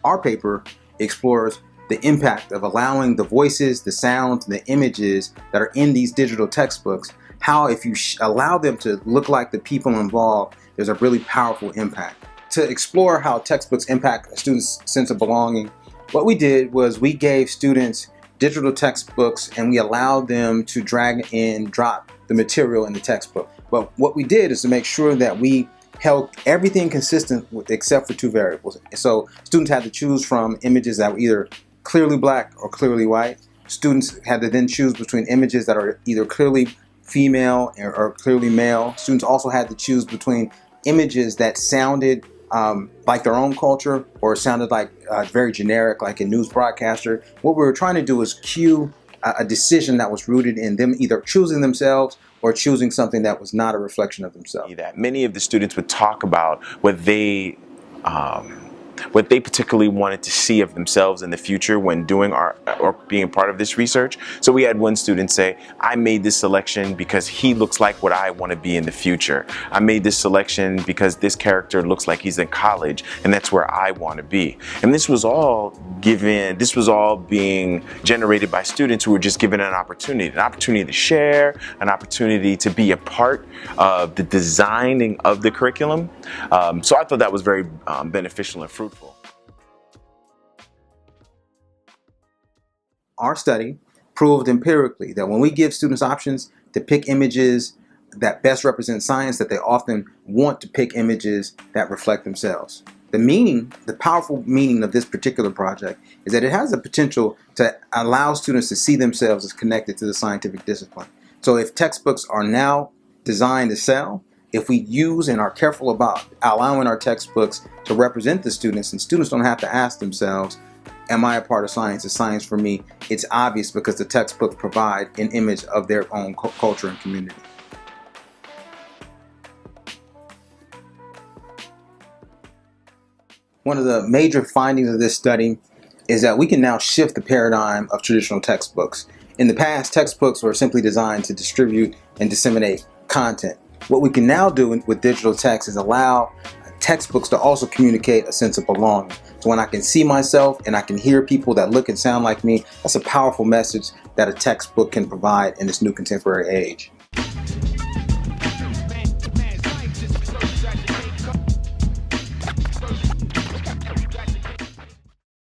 Our paper explores the impact of allowing the voices, the sounds, and the images that are in these digital textbooks, how if you allow them to look like the people involved, there's a really powerful impact. To explore how textbooks impact a student's sense of belonging, what we did was we gave students digital textbooks and we allowed them to drag and drop the material in the textbook. But what we did is to make sure that we held everything consistent except for two variables. So students had to choose from images that were either clearly black or clearly white. Students had to then choose between images that are either clearly female or clearly male. Students also had to choose between images that sounded like their own culture or sounded like very generic, like a news broadcaster. What we were trying to do was cue a decision that was rooted in them either choosing themselves or choosing something that was not a reflection of themselves. That many of the students would talk about what they particularly wanted to see of themselves in the future when doing or being part of this research. So we had one student say, I made this selection because he looks like what I want to be in the future. I made this selection because this character looks like he's in college and that's where I want to be. And this was all being generated by students who were just given an opportunity to share, an opportunity to be a part of the designing of the curriculum. So I thought that was very beneficial and fruitful. Our study proved empirically that when we give students options to pick images that best represent science, that they often want to pick images that reflect themselves. The powerful meaning of this particular project is that it has the potential to allow students to see themselves as connected to the scientific discipline. So if textbooks are now designed to sell, if we use and are careful about allowing our textbooks to represent the students, and students don't have to ask themselves, am I a part of science? Is science for me? It's obvious because the textbooks provide an image of their own culture and community. One of the major findings of this study is that we can now shift the paradigm of traditional textbooks. In the past, textbooks were simply designed to distribute and disseminate content. What we can now do with digital text is allow textbooks to also communicate a sense of belonging. So when I can see myself and I can hear people that look and sound like me, that's a powerful message that a textbook can provide in this new contemporary age.